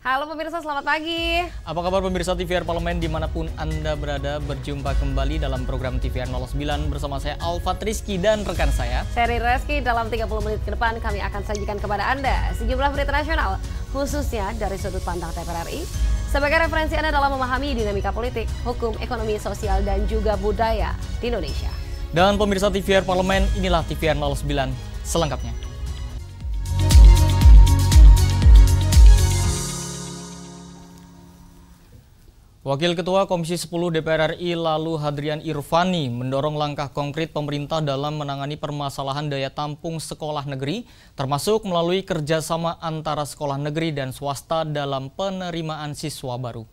Halo pemirsa, selamat pagi. Apa kabar pemirsa TVR Parlemen dimanapun Anda berada, berjumpa kembali dalam program TVR 09 bersama saya Alfat Rizky dan rekan saya Seri Reski. Dalam 30 menit ke depan kami akan sajikan kepada Anda sejumlah berita nasional, khususnya dari sudut pandang TVR RI, sebagai referensi Anda dalam memahami dinamika politik, hukum, ekonomi, sosial, dan juga budaya di Indonesia. Dan pemirsa TVR Parlemen, inilah TVR 09 selengkapnya. Wakil Ketua Komisi 10 DPR RI Lalu Hadrian Irvani mendorong langkah konkret pemerintah dalam menangani permasalahan daya tampung sekolah negeri, termasuk melalui kerjasama antara sekolah negeri dan swasta dalam penerimaan siswa baru.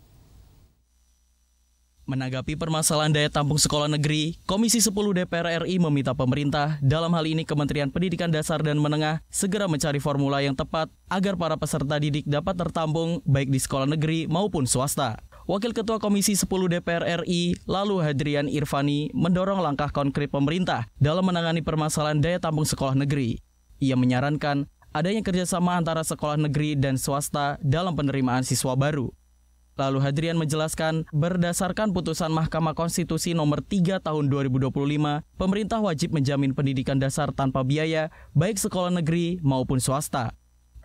Menanggapi permasalahan daya tampung sekolah negeri, Komisi 10 DPR RI meminta pemerintah, dalam hal ini Kementerian Pendidikan Dasar dan Menengah, segera mencari formula yang tepat agar para peserta didik dapat tertampung baik di sekolah negeri maupun swasta. Wakil Ketua Komisi 10 DPR RI, Lalu Hadrian Irvani, mendorong langkah konkret pemerintah dalam menangani permasalahan daya tampung sekolah negeri. Ia menyarankan adanya kerjasama antara sekolah negeri dan swasta dalam penerimaan siswa baru. Lalu Hadrian menjelaskan, berdasarkan putusan Mahkamah Konstitusi nomor 3 tahun 2025, pemerintah wajib menjamin pendidikan dasar tanpa biaya, baik sekolah negeri maupun swasta.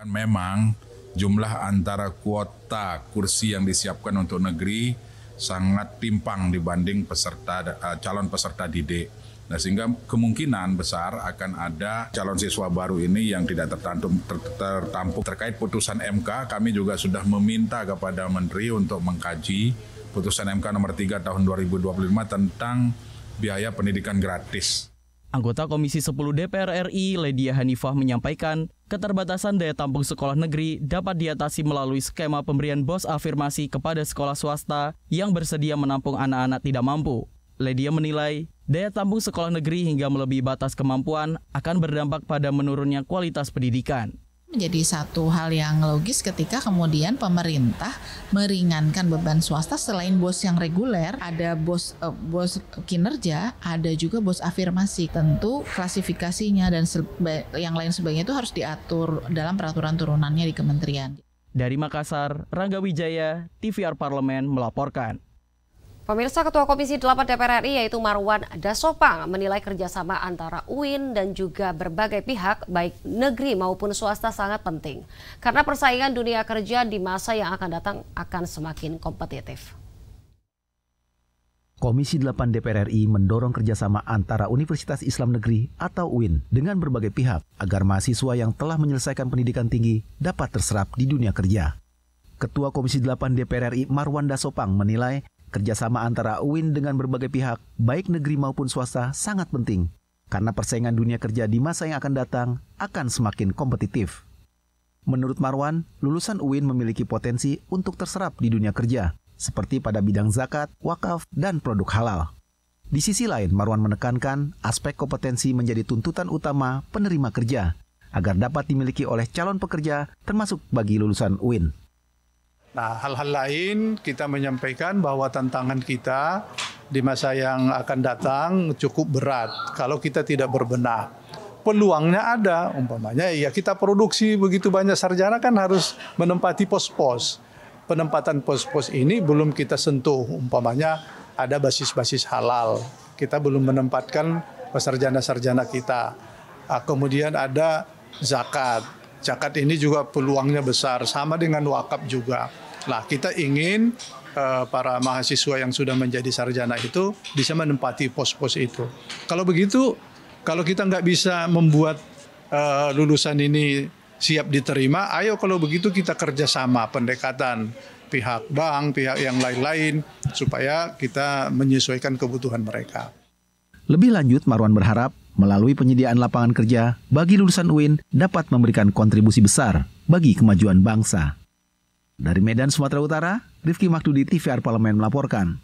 Memang jumlah antara kuota kursi yang disiapkan untuk negeri sangat timpang dibanding calon peserta didik. Nah, sehingga kemungkinan besar akan ada calon siswa baru ini yang tidak tertampung. Terkait putusan MK, kami juga sudah meminta kepada Menteri untuk mengkaji putusan MK nomor 3 tahun 2025 tentang biaya pendidikan gratis. Anggota Komisi 10 DPR RI, Ledia Hanifah, menyampaikan keterbatasan daya tampung sekolah negeri dapat diatasi melalui skema pemberian BOS afirmasi kepada sekolah swasta yang bersedia menampung anak-anak tidak mampu. Ledia menilai, daya tampung sekolah negeri hingga melebihi batas kemampuan akan berdampak pada menurunnya kualitas pendidikan. Menjadi satu hal yang logis ketika kemudian pemerintah meringankan beban swasta. Selain BOS yang reguler, ada BOS kinerja, ada juga BOS afirmasi. Tentu klasifikasinya dan yang lain sebagainya itu harus diatur dalam peraturan turunannya di kementerian. Dari Makassar, Rangga Wijaya, TVR Parlemen melaporkan. Pemirsa, Ketua Komisi 8 DPR RI yaitu Marwan Dasopang menilai kerjasama antara UIN dan juga berbagai pihak baik negeri maupun swasta sangat penting karena persaingan dunia kerja di masa yang akan datang akan semakin kompetitif. Komisi 8 DPR RI mendorong kerjasama antara Universitas Islam Negeri atau UIN dengan berbagai pihak agar mahasiswa yang telah menyelesaikan pendidikan tinggi dapat terserap di dunia kerja. Ketua Komisi 8 DPR RI Marwan Dasopang menilai kerjasama antara UIN dengan berbagai pihak, baik negeri maupun swasta, sangat penting karena persaingan dunia kerja di masa yang akan datang akan semakin kompetitif. Menurut Marwan, lulusan UIN memiliki potensi untuk terserap di dunia kerja, seperti pada bidang zakat, wakaf, dan produk halal. Di sisi lain, Marwan menekankan aspek kompetensi menjadi tuntutan utama penerima kerja, agar dapat dimiliki oleh calon pekerja, termasuk bagi lulusan UIN. Nah, hal-hal lain kita menyampaikan bahwa tantangan kita di masa yang akan datang cukup berat kalau kita tidak berbenah. Peluangnya ada, umpamanya ya kita produksi begitu banyak sarjana kan harus menempati pos-pos. Penempatan pos-pos ini belum kita sentuh, umpamanya ada basis-basis halal. Kita belum menempatkan sarjana-sarjana kita. Kemudian ada zakat. Zakat ini juga peluangnya besar, sama dengan wakaf juga. Nah, kita ingin para mahasiswa yang sudah menjadi sarjana itu bisa menempati pos-pos itu. Kalau begitu, kalau kita nggak bisa membuat lulusan ini siap diterima, ayo kalau begitu kita kerjasama pendekatan pihak bank, pihak yang lain-lain, supaya kita menyesuaikan kebutuhan mereka. Lebih lanjut, Marwan berharap melalui penyediaan lapangan kerja bagi lulusan UIN dapat memberikan kontribusi besar bagi kemajuan bangsa. Dari Medan, Sumatera Utara, Rifki Mahdudi, TVR Parlemen melaporkan.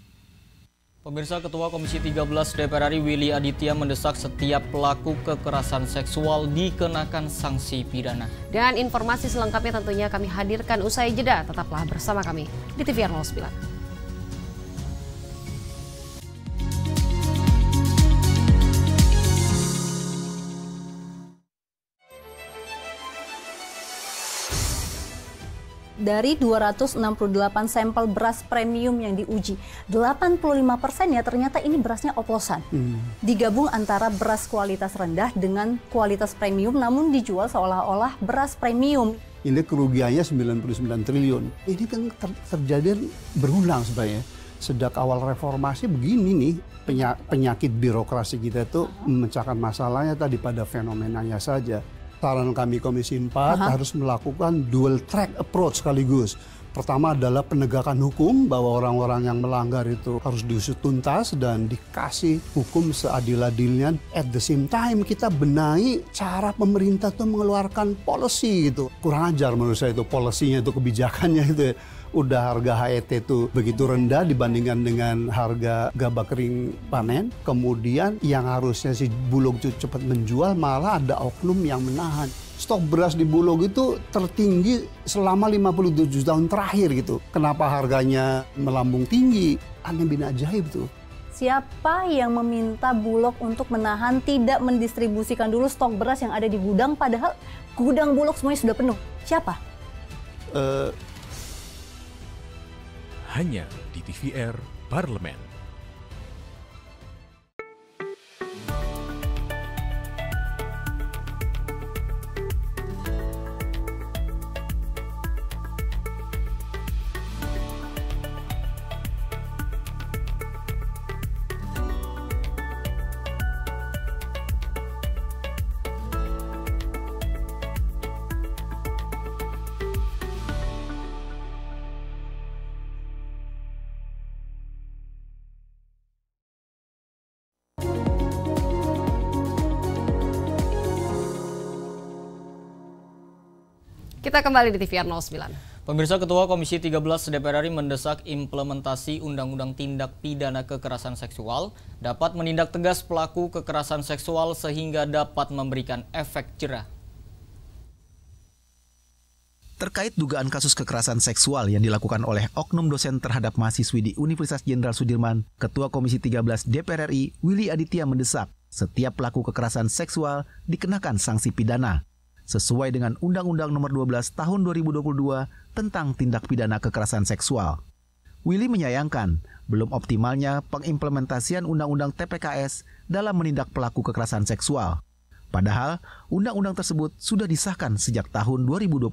Pemirsa, Ketua Komisi 13 DPR RI Willy Aditya mendesak setiap pelaku kekerasan seksual dikenakan sanksi pidana. Dan informasi selengkapnya tentunya kami hadirkan usai jeda. Tetaplah bersama kami di TVR 09. Dari 268 sampel beras premium yang diuji, 85%-nya ternyata ini berasnya oplosan. Digabung antara beras kualitas rendah dengan kualitas premium, namun dijual seolah-olah beras premium. Ini kerugiannya 99 triliun. Ini kan terjadi berulang sebenarnya. Sejak awal reformasi begini nih, penyakit birokrasi kita itu memecahkan masalahnya tadi pada fenomenanya saja. Saran kami Komisi 4 harus melakukan dual track approach sekaligus. Pertama adalah penegakan hukum bahwa orang-orang yang melanggar itu harus diusut tuntas dan dikasih hukum seadil-adilnya. At the same time kita benahi cara pemerintah tuh mengeluarkan policy gitu. Kurang ajar menurut saya itu policy-nya itu, kebijakannya itu ya. Udah harga HET itu begitu rendah dibandingkan dengan harga gabah kering panen. Kemudian yang harusnya si Bulog itu cepat menjual malah ada oknum yang menahan. Stok beras di Bulog itu tertinggi selama 57 tahun terakhir gitu. Kenapa harganya melambung tinggi? Aneh bin ajaib tuh. Siapa yang meminta Bulog untuk menahan tidak mendistribusikan dulu stok beras yang ada di gudang, padahal gudang Bulog semuanya sudah penuh? Siapa? Hanya di TVR Parlemen. Kita kembali di TVR 09. Pemirsa, Ketua Komisi 13 DPR RI mendesak implementasi Undang-Undang Tindak Pidana Kekerasan Seksual dapat menindak tegas pelaku kekerasan seksual sehingga dapat memberikan efek jera. Terkait dugaan kasus kekerasan seksual yang dilakukan oleh oknum dosen terhadap mahasiswi di Universitas Jenderal Sudirman, Ketua Komisi 13 DPR RI Willy Aditya mendesak setiap pelaku kekerasan seksual dikenakan sanksi pidana sesuai dengan Undang-Undang Nomor 12 Tahun 2022 tentang tindak pidana kekerasan seksual. Willy menyayangkan belum optimalnya pengimplementasian Undang-Undang TPKS dalam menindak pelaku kekerasan seksual. Padahal undang-undang tersebut sudah disahkan sejak tahun 2022.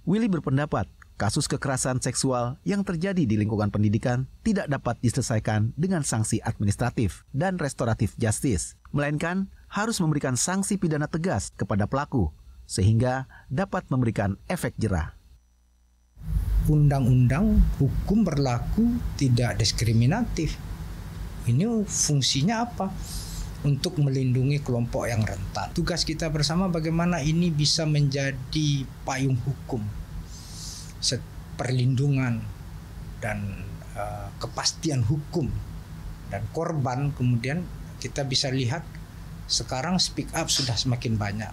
Willy berpendapat kasus kekerasan seksual yang terjadi di lingkungan pendidikan tidak dapat diselesaikan dengan sanksi administratif dan restoratif justice, melainkan harus memberikan sanksi pidana tegas kepada pelaku, sehingga dapat memberikan efek jera. Undang-undang hukum berlaku tidak diskriminatif. Ini fungsinya apa? Untuk melindungi kelompok yang rentan. Tugas kita bersama bagaimana ini bisa menjadi payung hukum, perlindungan dan kepastian hukum, dan korban kemudian kita bisa lihat sekarang speak up sudah semakin banyak.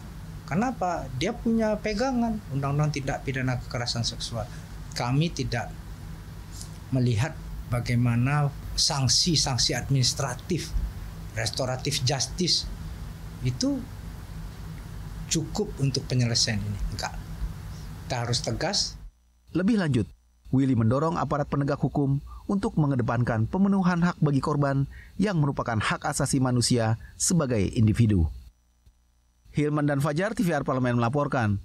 Kenapa? Dia punya pegangan Undang-Undang Tindak Pidana Kekerasan Seksual. Kami tidak melihat bagaimana sanksi-sanksi administratif, restoratif justice itu cukup untuk penyelesaian ini. Enggak. Kita harus tegas. Lebih lanjut, Willy mendorong aparat penegak hukum untuk mengedepankan pemenuhan hak bagi korban yang merupakan hak asasi manusia sebagai individu. Hilman dan Fajar, TVR Parlemen melaporkan.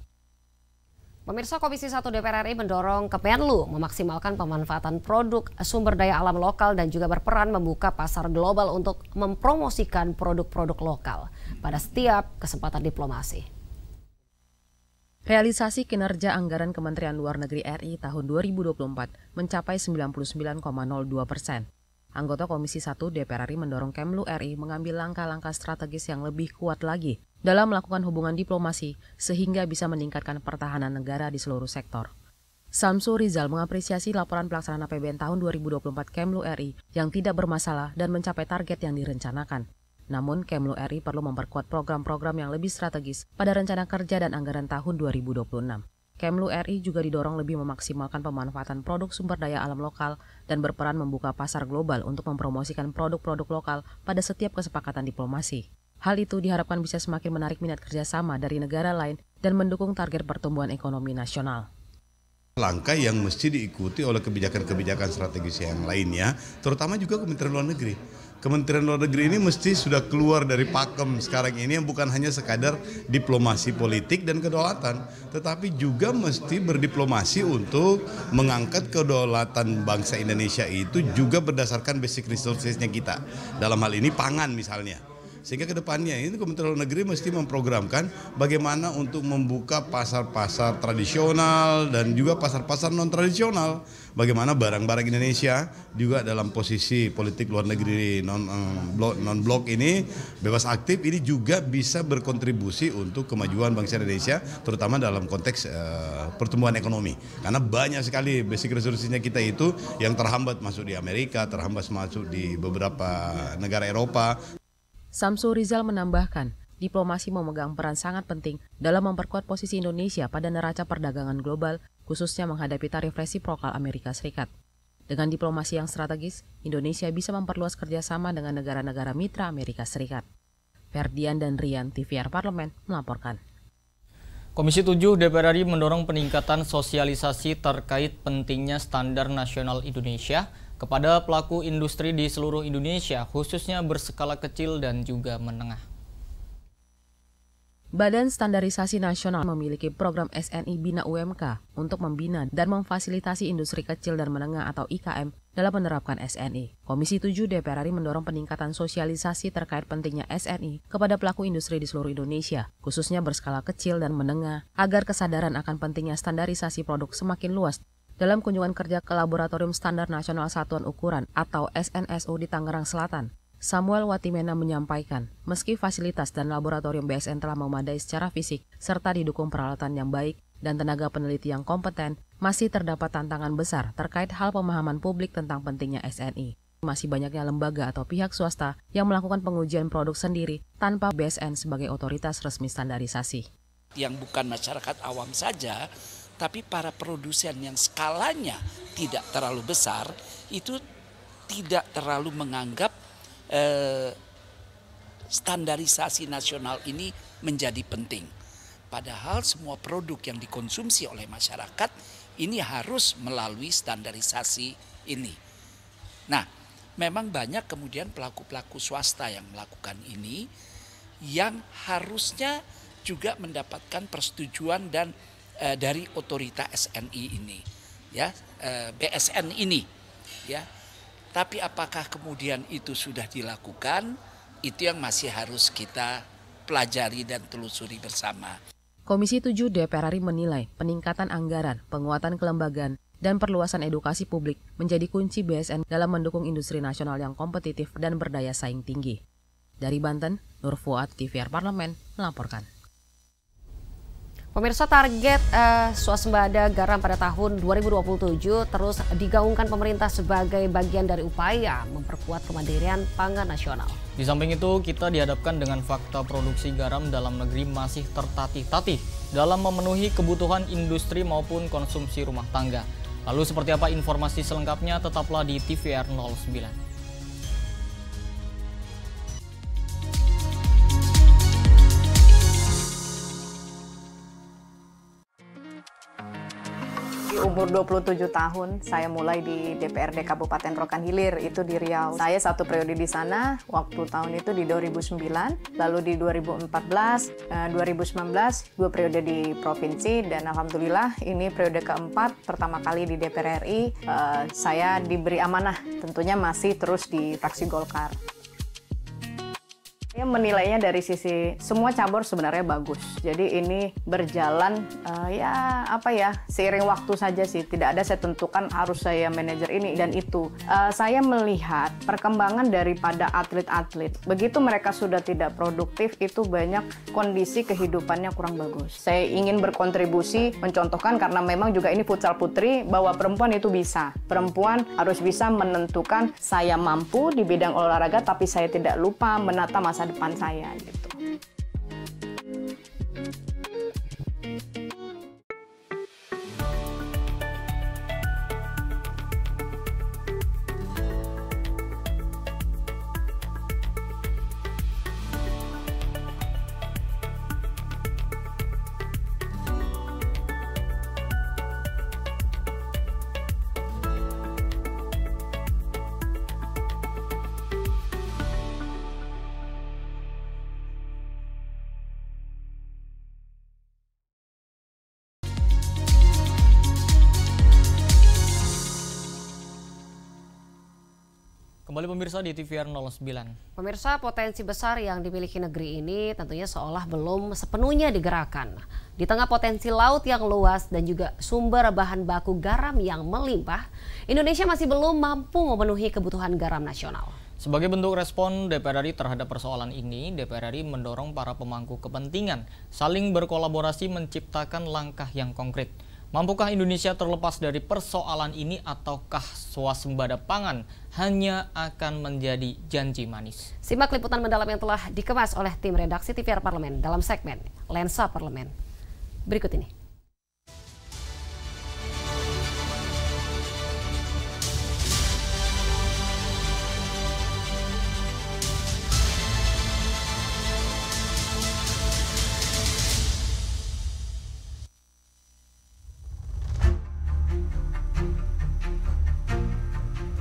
Pemirsa, Komisi 1 DPR RI mendorong Kemenlu memaksimalkan pemanfaatan produk sumber daya alam lokal dan juga berperan membuka pasar global untuk mempromosikan produk-produk lokal pada setiap kesempatan diplomasi. Realisasi kinerja anggaran Kementerian Luar Negeri RI tahun 2024 mencapai 99,02%. Anggota Komisi 1 DPR RI mendorong Kemlu RI mengambil langkah-langkah strategis yang lebih kuat lagi dalam melakukan hubungan diplomasi sehingga bisa meningkatkan pertahanan negara di seluruh sektor. Samsul Rizal mengapresiasi laporan pelaksanaan APBN tahun 2024 Kemlu RI yang tidak bermasalah dan mencapai target yang direncanakan. Namun, Kemlu RI perlu memperkuat program-program yang lebih strategis pada rencana kerja dan anggaran tahun 2026. Kemlu RI juga didorong lebih memaksimalkan pemanfaatan produk sumber daya alam lokal dan berperan membuka pasar global untuk mempromosikan produk-produk lokal pada setiap kesepakatan diplomasi. Hal itu diharapkan bisa semakin menarik minat kerjasama dari negara lain dan mendukung target pertumbuhan ekonomi nasional. Langkah yang mesti diikuti oleh kebijakan-kebijakan strategis yang lainnya, terutama juga Kementerian Luar Negeri. Kementerian Luar Negeri ini mesti sudah keluar dari pakem sekarang ini yang bukan hanya sekadar diplomasi politik dan kedaulatan, tetapi juga mesti berdiplomasi untuk mengangkat kedaulatan bangsa Indonesia itu juga berdasarkan basic resources-nya kita. Dalam hal ini pangan misalnya. Sehingga ke depannya ini Kementerian Luar Negeri mesti memprogramkan bagaimana untuk membuka pasar-pasar tradisional dan juga pasar-pasar non-tradisional. Bagaimana barang-barang Indonesia juga dalam posisi politik luar negeri non-blok ini bebas aktif ini juga bisa berkontribusi untuk kemajuan bangsa Indonesia terutama dalam konteks pertumbuhan ekonomi. Karena banyak sekali basic resources-nya kita itu yang terhambat masuk di Amerika, terhambat masuk di beberapa negara Eropa. Samsul Rizal menambahkan, diplomasi memegang peran sangat penting dalam memperkuat posisi Indonesia pada neraca perdagangan global, khususnya menghadapi tarif resiprokal Amerika Serikat. Dengan diplomasi yang strategis, Indonesia bisa memperluas kerjasama dengan negara-negara mitra Amerika Serikat. Ferdian dan Rian, TVR Parlemen, melaporkan. Komisi 7 DPR RI mendorong peningkatan sosialisasi terkait pentingnya standar nasional Indonesia kepada pelaku industri di seluruh Indonesia, khususnya berskala kecil dan juga menengah. Badan Standarisasi Nasional memiliki program SNI Bina UMK untuk membina dan memfasilitasi industri kecil dan menengah atau IKM dalam menerapkan SNI. Komisi 7 DPR RI mendorong peningkatan sosialisasi terkait pentingnya SNI kepada pelaku industri di seluruh Indonesia, khususnya berskala kecil dan menengah, agar kesadaran akan pentingnya standarisasi produk semakin luas. Dalam kunjungan kerja ke Laboratorium Standar Nasional Satuan Ukuran atau SNSU di Tangerang Selatan, Samuel Watimena menyampaikan, meski fasilitas dan laboratorium BSN telah memadai secara fisik serta didukung peralatan yang baik dan tenaga peneliti yang kompeten, masih terdapat tantangan besar terkait hal pemahaman publik tentang pentingnya SNI. Masih banyaknya lembaga atau pihak swasta yang melakukan pengujian produk sendiri tanpa BSN sebagai otoritas resmi standarisasi. Yang bukan masyarakat awam saja, tapi para produsen yang skalanya tidak terlalu besar itu tidak terlalu menganggap standarisasi nasional ini menjadi penting. Padahal semua produk yang dikonsumsi oleh masyarakat ini harus melalui standarisasi ini. Nah, memang banyak kemudian pelaku-pelaku swasta yang melakukan ini yang harusnya juga mendapatkan persetujuan dan dari otoritas SNI ini, ya, BSN ini, ya. Tapi apakah kemudian itu sudah dilakukan? Itu yang masih harus kita pelajari dan telusuri bersama. Komisi 7 DPR RI menilai peningkatan anggaran, penguatan kelembagaan, dan perluasan edukasi publik menjadi kunci BSN dalam mendukung industri nasional yang kompetitif dan berdaya saing tinggi. Dari Banten, Nur Fuad, TVR Parlemen, melaporkan. Pemirsa, target swasembada garam pada tahun 2027 terus digaungkan pemerintah sebagai bagian dari upaya memperkuat kemandirian pangan nasional. Di samping itu, kita dihadapkan dengan fakta produksi garam dalam negeri masih tertatih-tatih dalam memenuhi kebutuhan industri maupun konsumsi rumah tangga. Lalu seperti apa informasi selengkapnya? Tetaplah di TVR 09. Umur 27 tahun, saya mulai di DPRD Kabupaten Rokan Hilir, itu di Riau. Saya satu periode di sana, waktu tahun itu di 2009, lalu di 2014, 2019, 2 periode di provinsi, dan alhamdulillah ini periode keempat, pertama kali di DPR RI, saya diberi amanah, tentunya masih terus di fraksi Golkar. Saya menilainya dari sisi semua cabur sebenarnya bagus. Jadi ini berjalan seiring waktu saja sih. Tidak ada saya tentukan harus saya manajer ini dan itu. Saya melihat perkembangan daripada atlet-atlet. Begitu mereka sudah tidak produktif, itu banyak kondisi kehidupannya kurang bagus. Saya ingin berkontribusi, mencontohkan karena memang juga ini futsal putri, bahwa perempuan itu bisa. Perempuan harus bisa menentukan saya mampu di bidang olahraga, tapi saya tidak lupa menata masa depan saya gitu. Kembali pemirsa di TVR 09. Pemirsa, potensi besar yang dimiliki negeri ini tentunya seolah belum sepenuhnya digerakkan. Di tengah potensi laut yang luas dan juga sumber bahan baku garam yang melimpah, Indonesia masih belum mampu memenuhi kebutuhan garam nasional. Sebagai bentuk respon DPR RI terhadap persoalan ini, DPR RI mendorong para pemangku kepentingan saling berkolaborasi menciptakan langkah yang konkret. Mampukah Indonesia terlepas dari persoalan ini ataukah swasembada pangan hanya akan menjadi janji manis? Simak liputan mendalam yang telah dikemas oleh tim redaksi TVR Parlemen dalam segmen Lensa Parlemen. Berikut ini.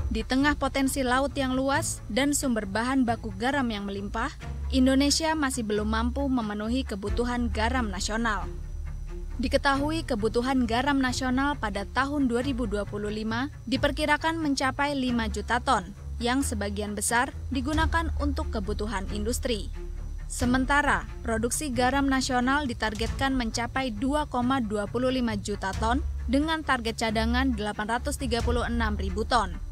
Di tengah potensi laut yang luas dan sumber bahan baku garam yang melimpah, Indonesia masih belum mampu memenuhi kebutuhan garam nasional. Diketahui kebutuhan garam nasional pada tahun 2025 diperkirakan mencapai 5 juta ton, yang sebagian besar digunakan untuk kebutuhan industri. Sementara, produksi garam nasional ditargetkan mencapai 2,25 juta ton dengan target cadangan 836.000 ton.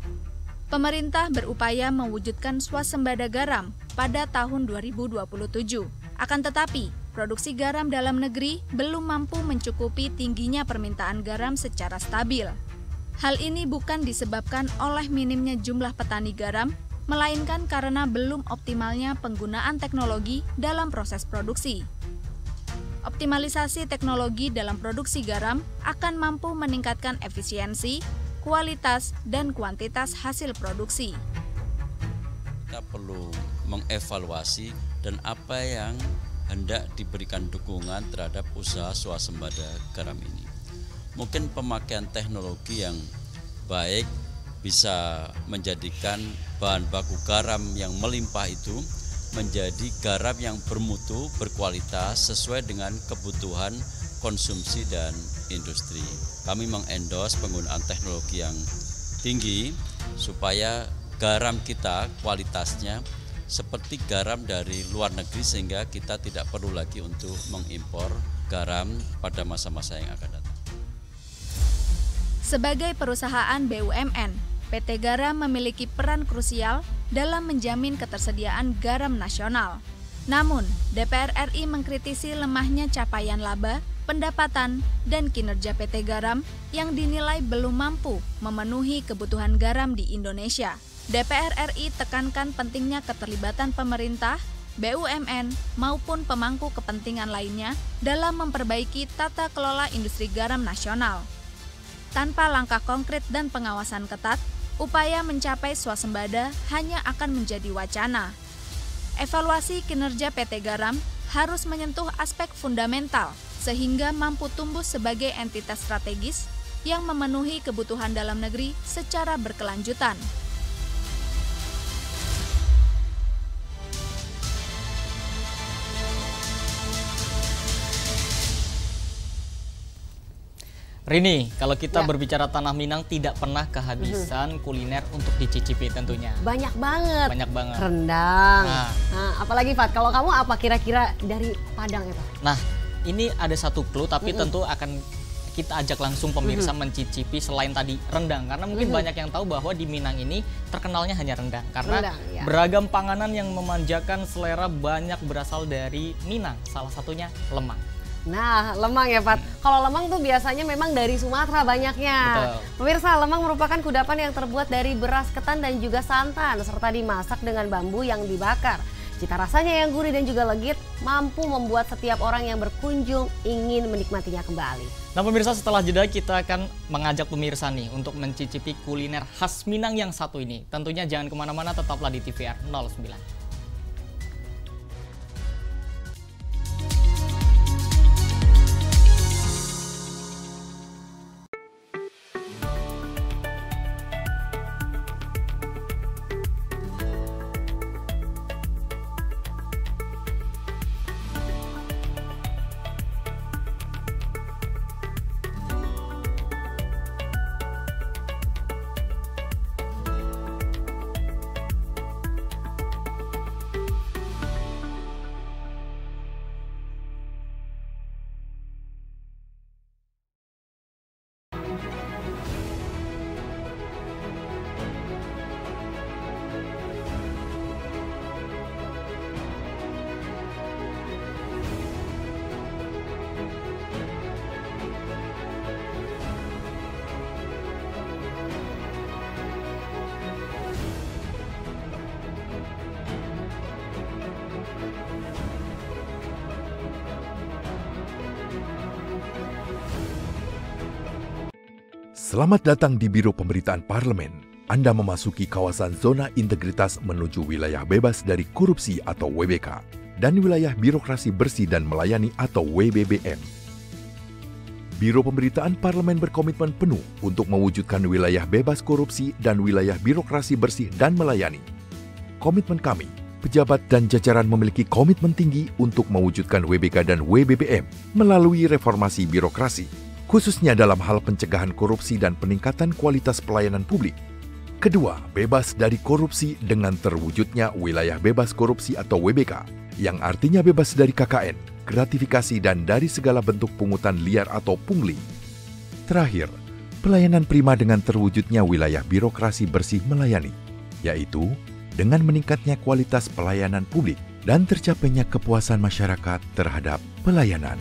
Pemerintah berupaya mewujudkan swasembada garam pada tahun 2027. Akan tetapi, produksi garam dalam negeri belum mampu mencukupi tingginya permintaan garam secara stabil. Hal ini bukan disebabkan oleh minimnya jumlah petani garam, melainkan karena belum optimalnya penggunaan teknologi dalam proses produksi. Optimalisasi teknologi dalam produksi garam akan mampu meningkatkan efisiensi, kualitas, dan kuantitas hasil produksi. Kita perlu mengevaluasi dan apa yang hendak diberikan dukungan terhadap usaha swasembada garam ini. Mungkin pemakaian teknologi yang baik bisa menjadikan bahan baku garam yang melimpah itu menjadi garam yang bermutu, berkualitas, sesuai dengan kebutuhan konsumsi dan industri. Kami mengendorse penggunaan teknologi yang tinggi supaya garam kita kualitasnya seperti garam dari luar negeri sehingga kita tidak perlu lagi untuk mengimpor garam pada masa-masa yang akan datang. Sebagai perusahaan BUMN, PT Garam memiliki peran krusial dalam menjamin ketersediaan garam nasional. Namun, DPR RI mengkritisi lemahnya capaian laba, pendapatan, dan kinerja PT Garam yang dinilai belum mampu memenuhi kebutuhan garam di Indonesia. DPR RI tekankan pentingnya keterlibatan pemerintah, BUMN, maupun pemangku kepentingan lainnya dalam memperbaiki tata kelola industri garam nasional. Tanpa langkah konkret dan pengawasan ketat, upaya mencapai swasembada hanya akan menjadi wacana. Evaluasi kinerja PT Garam harus menyentuh aspek fundamental sehingga mampu tumbuh sebagai entitas strategis yang memenuhi kebutuhan dalam negeri secara berkelanjutan. Rini, kalau kita berbicara Tanah Minang tidak pernah kehabisan kuliner untuk dicicipi tentunya. Banyak banget. Banyak banget. Rendang. Nah, apalagi Fat, kalau kamu apa kira-kira dari Padang itu? Nah, ini ada satu clue tapi tentu akan kita ajak langsung pemirsa mencicipi selain tadi rendang. Karena mungkin banyak yang tahu bahwa di Minang ini terkenalnya hanya rendang. Karena beragam panganan yang memanjakan selera banyak berasal dari Minang. Salah satunya lemang. Nah, lemang ya, Pat. Kalau lemang tuh biasanya memang dari Sumatera banyaknya. Betul. Pemirsa, lemang merupakan kudapan yang terbuat dari beras ketan dan juga santan, serta dimasak dengan bambu yang dibakar. Cita rasanya yang gurih dan juga legit, mampu membuat setiap orang yang berkunjung ingin menikmatinya kembali. Nah pemirsa, setelah jeda kita akan mengajak pemirsa nih untuk mencicipi kuliner khas Minang yang satu ini. Tentunya jangan kemana-mana, tetaplah di TVR 09. Selamat datang di Biro Pemberitaan Parlemen. Anda memasuki kawasan zona integritas menuju wilayah bebas dari korupsi atau WBK dan wilayah birokrasi bersih dan melayani atau WBBM. Biro Pemberitaan Parlemen berkomitmen penuh untuk mewujudkan wilayah bebas korupsi dan wilayah birokrasi bersih dan melayani. Komitmen kami, pejabat dan jajaran memiliki komitmen tinggi untuk mewujudkan WBK dan WBBM melalui reformasi birokrasi, khususnya dalam hal pencegahan korupsi dan peningkatan kualitas pelayanan publik. Kedua, bebas dari korupsi dengan terwujudnya wilayah bebas korupsi atau WBK, yang artinya bebas dari KKN, gratifikasi dan dari segala bentuk pungutan liar atau pungli. Terakhir, pelayanan prima dengan terwujudnya wilayah birokrasi bersih melayani, yaitu dengan meningkatnya kualitas pelayanan publik dan tercapainya kepuasan masyarakat terhadap pelayanan.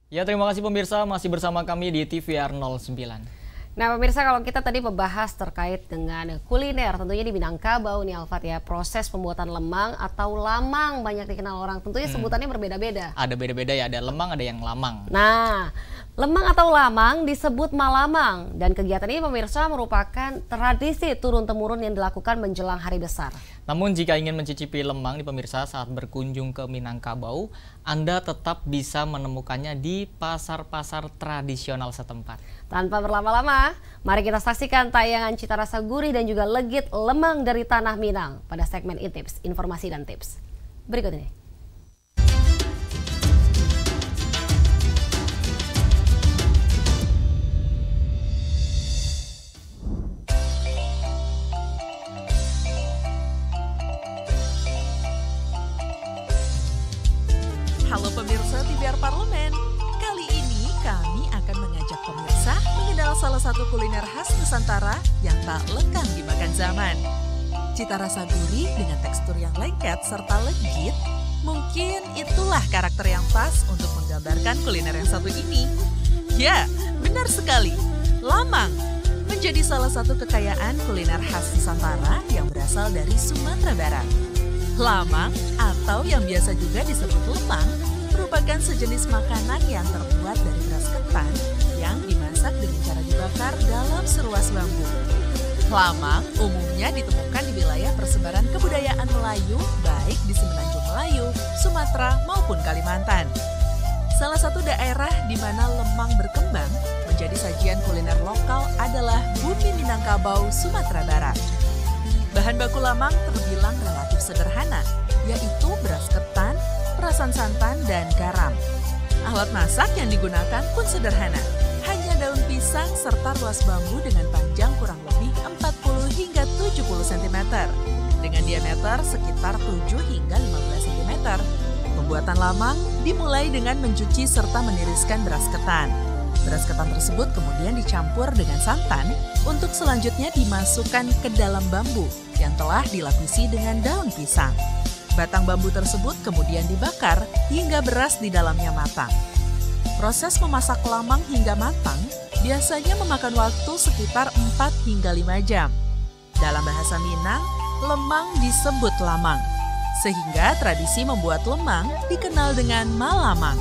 Ya, terima kasih pemirsa, masih bersama kami di TVR 09. Nah pemirsa, kalau kita tadi membahas terkait dengan kuliner, tentunya di Minangkabau nih Alfat ya, proses pembuatan lemang atau lamang banyak dikenal orang, tentunya sebutannya berbeda-beda. Ada beda-beda ya, ada lemang, ada yang lamang. Nah, lemang atau lamang disebut malamang, dan kegiatan ini pemirsa merupakan tradisi turun-temurun yang dilakukan menjelang hari besar. Namun jika ingin mencicipi lemang nih pemirsa saat berkunjung ke Minangkabau, Anda tetap bisa menemukannya di pasar-pasar tradisional setempat. Tanpa berlama-lama, mari kita saksikan tayangan cita rasa gurih dan juga legit lemang dari Tanah Minang pada segmen e-tips, informasi dan tips. Berikut ini. Halo pemirsa TVR Parlemen, kali ini kami akan mengajak pemirsa mengenal salah satu kuliner khas Nusantara yang tak lekang dimakan zaman. Cita rasa gurih dengan tekstur yang lengket serta legit, mungkin itulah karakter yang pas untuk menggambarkan kuliner yang satu ini. Ya, benar sekali, lamang menjadi salah satu kekayaan kuliner khas Nusantara yang berasal dari Sumatera Barat. Lamang atau yang biasa juga disebut lemang merupakan sejenis makanan yang terbuat dari beras ketan yang dimasak dengan cara dibakar dalam seruas bambu. Lamang umumnya ditemukan di wilayah persebaran kebudayaan Melayu baik di Semenanjung Melayu, Sumatera maupun Kalimantan. Salah satu daerah di mana lemang berkembang menjadi sajian kuliner lokal adalah Bumi Minangkabau, Sumatera Barat. Bahan baku lamang terbilang relatif sederhana, yaitu beras ketan, perasan santan, dan garam. Alat masak yang digunakan pun sederhana, hanya daun pisang serta ruas bambu dengan panjang kurang lebih 40 hingga 70 cm, dengan diameter sekitar 7 hingga 15 cm. Pembuatan lamang dimulai dengan mencuci serta meniriskan beras ketan. Beras ketan tersebut kemudian dicampur dengan santan untuk selanjutnya dimasukkan ke dalam bambu yang telah dilapisi dengan daun pisang. Batang bambu tersebut kemudian dibakar hingga beras di dalamnya matang. Proses memasak lamang hingga matang biasanya memakan waktu sekitar 4 hingga 5 jam. Dalam bahasa Minang, lemang disebut lamang, sehingga tradisi membuat lemang dikenal dengan malamang.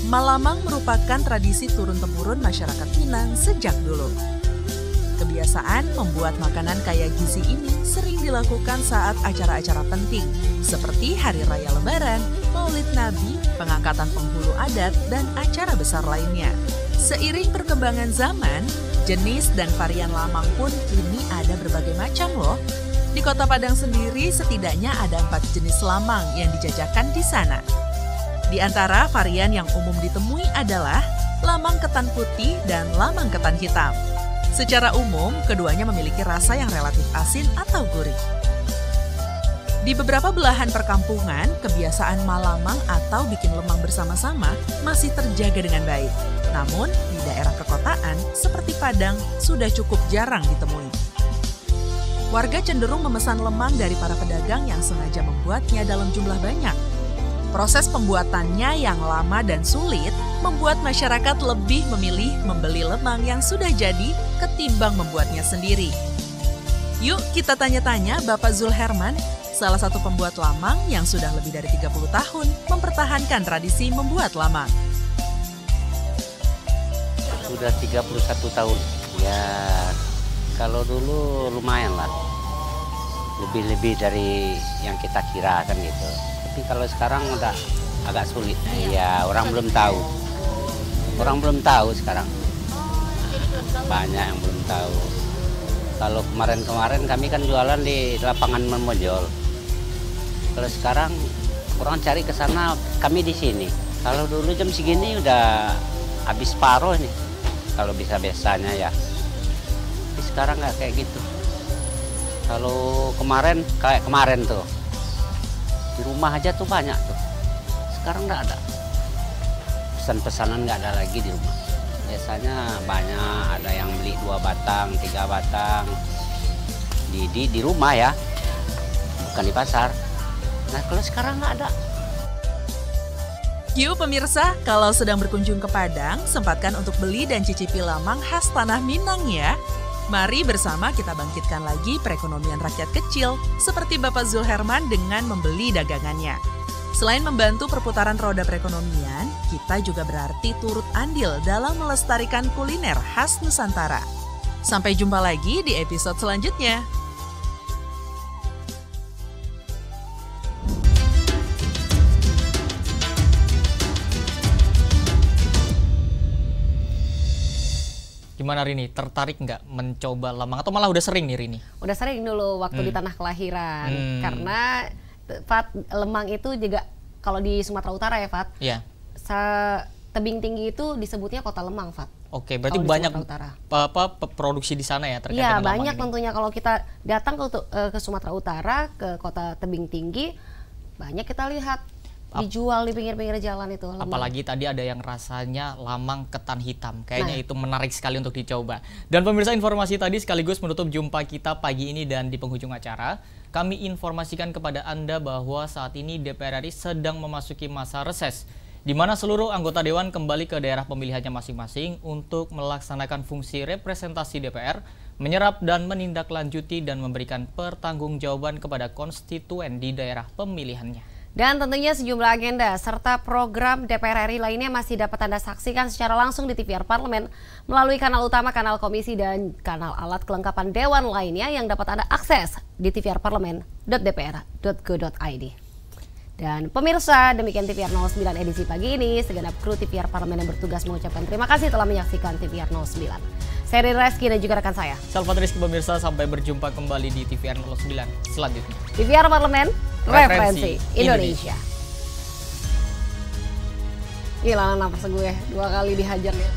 Malamang merupakan tradisi turun-temurun masyarakat Minang sejak dulu. Kebiasaan membuat makanan kaya gizi ini sering dilakukan saat acara-acara penting, seperti Hari Raya Lebaran, Maulid Nabi, pengangkatan penghulu adat, dan acara besar lainnya. Seiring perkembangan zaman, jenis dan varian lamang pun kini ada berbagai macam loh. Di Kota Padang sendiri setidaknya ada 4 jenis lamang yang dijajakan di sana. Di antara varian yang umum ditemui adalah lamang ketan putih dan lamang ketan hitam. Secara umum, keduanya memiliki rasa yang relatif asin atau gurih. Di beberapa belahan perkampungan, kebiasaan malamang atau bikin lemang bersama-sama masih terjaga dengan baik. Namun, di daerah perkotaan seperti Padang sudah cukup jarang ditemui. Warga cenderung memesan lemang dari para pedagang yang sengaja membuatnya dalam jumlah banyak. Proses pembuatannya yang lama dan sulit membuat masyarakat lebih memilih membeli lemang yang sudah jadi ketimbang membuatnya sendiri. Yuk kita tanya-tanya Bapak Zulherman, salah satu pembuat lamang yang sudah lebih dari 30 tahun mempertahankan tradisi membuat lamang. Sudah 31 tahun. Ya, kalau dulu lumayan lah. Lebih dari yang kita kira kan gitu. Tapi kalau sekarang udah agak sulit. Ya, orang belum tahu. Orang belum tahu sekarang. Banyak yang belum tahu. Kalau kemarin-kemarin kami kan jualan di lapangan Menonjol. Kalau sekarang orang cari ke sana, kami di sini. Kalau dulu jam segini udah habis paruh nih. Kalau bisa-bisanya ya. Tapi sekarang nggak kayak gitu. Kalau kemarin, kayak kemarin tuh. Di rumah aja tuh banyak tuh. Sekarang nggak ada. Pesan-pesanan nggak ada lagi di rumah. Biasanya banyak, ada yang beli 2 batang, 3 batang di rumah ya, bukan di pasar. Nah kalau sekarang nggak ada. Yuk pemirsa, kalau sedang berkunjung ke Padang, sempatkan untuk beli dan cicipi lamang khas Tanah Minang ya. Mari bersama kita bangkitkan lagi perekonomian rakyat kecil seperti Bapak Zulherman dengan membeli dagangannya. Selain membantu perputaran roda perekonomian, kita juga berarti turut andil dalam melestarikan kuliner khas Nusantara. Sampai jumpa lagi di episode selanjutnya. Gimana Rini, tertarik nggak mencoba lamang atau malah udah sering nih Rini? Udah sering dulu waktu di tanah kelahiran, karena Fat, lemang itu juga kalau di Sumatera Utara ya Fat, tebing tinggi itu disebutnya kota lemang Fat. Oke, berarti banyak produksi di sana ya terkait dengan lamang banyak ini. Tentunya kalau kita datang ke Sumatera Utara, ke kota tebing tinggi, banyak kita lihat dijual di pinggir-pinggir jalan itu. Lemang. Apalagi tadi ada yang rasanya lamang ketan hitam. Kayaknya itu menarik sekali untuk dicoba. Dan pemirsa, informasi tadi sekaligus menutup jumpa kita pagi ini, dan di penghujung acara kami informasikan kepada Anda bahwa saat ini DPR RI sedang memasuki masa reses, di mana seluruh anggota Dewan kembali ke daerah pemilihannya masing-masing untuk melaksanakan fungsi representasi DPR, menyerap dan menindaklanjuti dan memberikan pertanggungjawaban kepada konstituen di daerah pemilihannya. Dan tentunya sejumlah agenda serta program DPR RI lainnya masih dapat Anda saksikan secara langsung di TVR Parlemen melalui kanal utama, kanal komisi, dan kanal alat kelengkapan Dewan lainnya yang dapat Anda akses di tvrparlemen.dpr.go.id. Dan pemirsa, demikian TVR 09 edisi pagi ini. Segenap kru TVR Parlemen yang bertugas mengucapkan terima kasih telah menyaksikan TVR 09. Saya Rini Reski dan juga rekan saya Salvat Rizky. Pemirsa, sampai berjumpa kembali di TVR 09 selanjutnya. TVR Parlemen, referensi Indonesia. Gila nafas gue 2 kali dihajar ya.